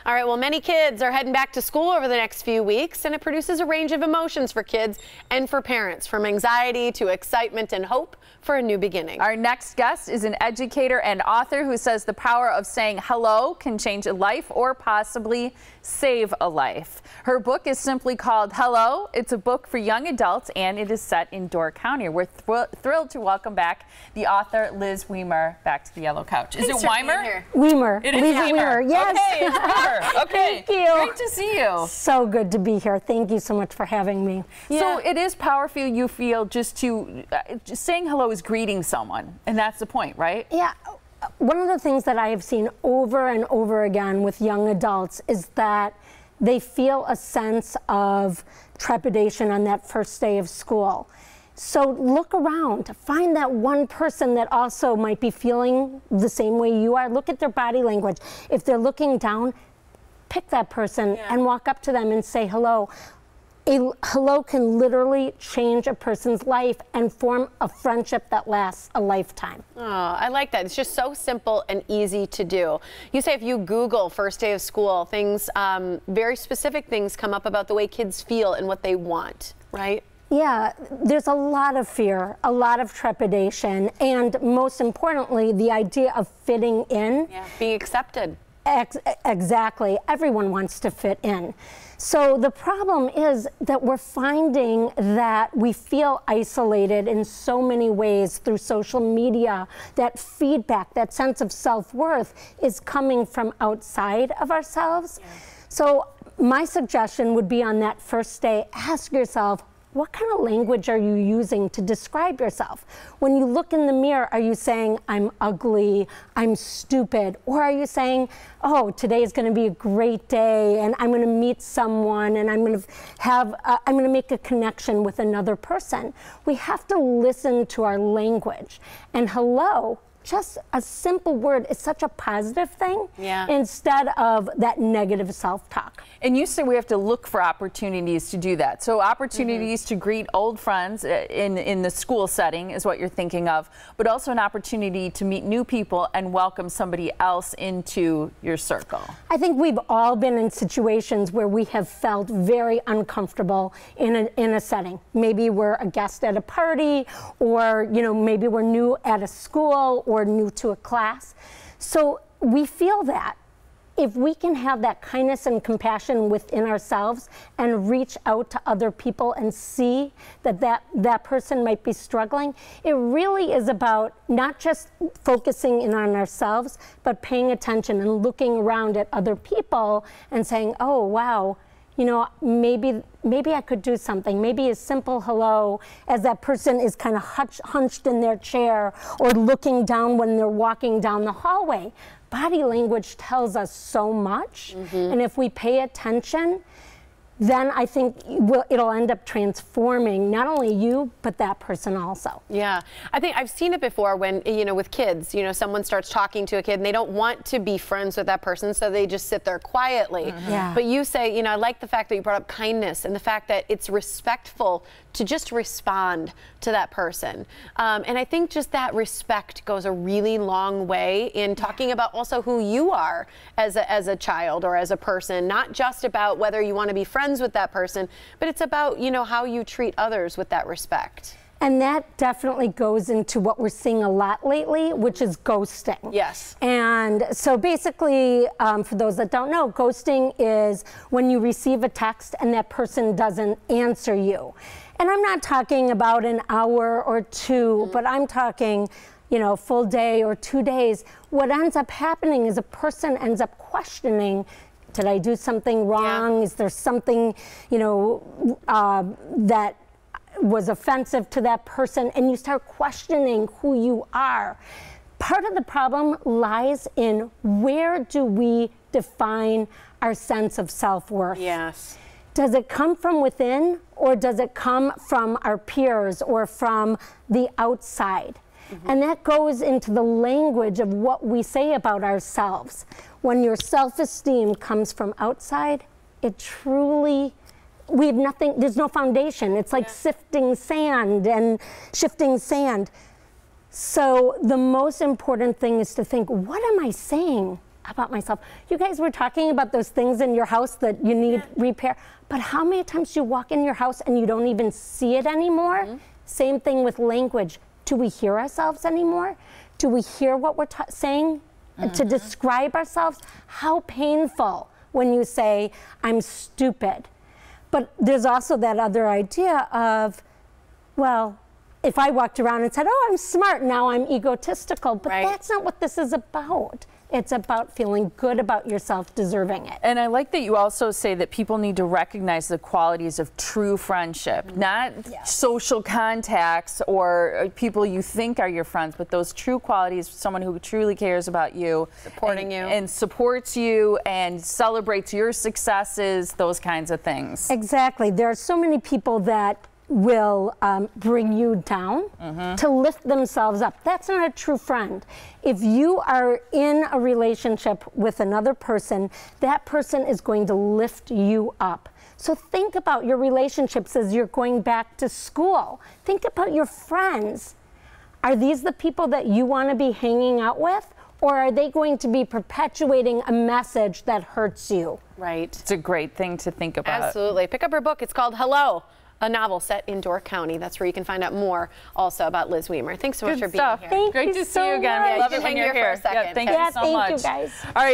All right, well, many kids are heading back to school over the next few weeks, and it produces a range of emotions for kids and for parents, from anxiety to excitement and hope for a new beginning. Our next guest is an educator and author who says the power of saying hello can change a life or possibly save a life. Her book is simply called Hello. It's a book for young adults, and it is set in Door County. We're thrilled to welcome back the author Liz Wiemer back to the Yellow Couch. Is it Wiemer? Wiemer. It is Liza Wiemer. Yes. Okay, it's Wiemer. Okay. Thank you. Great to see you. So good to be here. Thank you so much for having me. Yeah. So it is powerful, you feel, just saying hello is greeting someone, and that's the point, right? Yeah. One of the things that I have seen over and over again with young adults is that they feel a sense of trepidation on that first day of school. So look around, find that one person that also might be feeling the same way you are. Look at their body language. If they're looking down, pick that person and walk up to them and say hello. A hello can literally change a person's life and form a friendship that lasts a lifetime. Oh, I like that. It's just so simple and easy to do. You say if you Google first day of school, things, very specific things come up about the way kids feel and what they want, right? Yeah, there's a lot of fear, a lot of trepidation, and most importantly, the idea of fitting in. Yeah, being accepted. Exactly. Everyone wants to fit in. So the problem is that we're finding that we feel isolated in so many ways through social media. That feedback, that sense of self-worth is coming from outside of ourselves. Yeah. So my suggestion would be on that first day, ask yourself, what kind of language are you using to describe yourself? When you look in the mirror, are you saying, I'm ugly, I'm stupid? Or are you saying, oh, today is going to be a great day, and I'm going to meet someone, and I'm going to make a connection with another person? We have to listen to our language. And hello, just a simple word is such a positive thing instead of that negative self-talk. And you say we have to look for opportunities to do that. So opportunities to greet old friends in the school setting is what you're thinking of, but also an opportunity to meet new people and welcome somebody else into your circle. I think we've all been in situations where we have felt very uncomfortable in a setting. Maybe we're a guest at a party, or maybe we're new at a school or new to a class. So we feel that. If we can have that kindness and compassion within ourselves and reach out to other people and see that person might be struggling, it really is about not just focusing in on ourselves, but paying attention and looking around at other people and saying, oh, wow, maybe I could do something. Maybe a simple hello as that person is kind of hunched in their chair or looking down when they're walking down the hallway. Body language tells us so much, and if we pay attention, then I think it'll end up transforming not only you, but that person also. Yeah, I think I've seen it before when, with kids, someone starts talking to a kid and they don't want to be friends with that person, so they just sit there quietly. But you say, I like the fact that you brought up kindness and the fact that it's respectful to just respond to that person. And I think just that respect goes a really long way in talking about also who you are as a child or as a person, not just about whether you want to be friends with that person, but it's about, how you treat others with that respect. And that definitely goes into what we're seeing a lot lately, which is ghosting. Yes. And so basically, for those that don't know, ghosting is when you receive a text and that person doesn't answer you. And I'm not talking about an hour or two, but I'm talking, full day or 2 days. What ends up happening is a person ends up questioning, did I do something wrong? Yeah. Is there something, that was offensive to that person? And you start questioning who you are. Part of the problem lies in where do we define our sense of self-worth? Yes. Does it come from within, or does it come from our peers or from the outside? And that goes into the language of what we say about ourselves. When your self-esteem comes from outside, it truly, we have nothing, there's no foundation. It's like sifting sand and shifting sand. So the most important thing is to think, what am I saying about myself. You guys were talking about those things in your house that you need repair, but how many times do you walk in your house and you don't even see it anymore? Same thing with language. Do we hear ourselves anymore? Do we hear what we're saying to describe ourselves? How painful when you say, I'm stupid. But there's also that other idea of, well, if I walked around and said, oh, I'm smart, now I'm egotistical. But that's not what this is about. It's about feeling good about yourself, deserving it. And I like that you also say that people need to recognize the qualities of true friendship, not social contacts or people you think are your friends, but those true qualities, someone who truly cares about you, supporting you, and supports you and celebrates your successes, those kinds of things. Exactly. There are so many people that will bring you down to lift themselves up. That's not a true friend. If you are in a relationship with another person, that person is going to lift you up. So think about your relationships as you're going back to school. Think about your friends. Are these the people that you want to be hanging out with? Or are they going to be perpetuating a message that hurts you? Right. It's a great thing to think about. Absolutely. Pick up her book. It's called Hello, a novel set in Door County. That's where you can find out more also about Liz Wiemer. Thanks so much for being here. Thank Great you to so see you again. much. We love it when you're here. For a second. Thank you so much. Thank you guys. All right.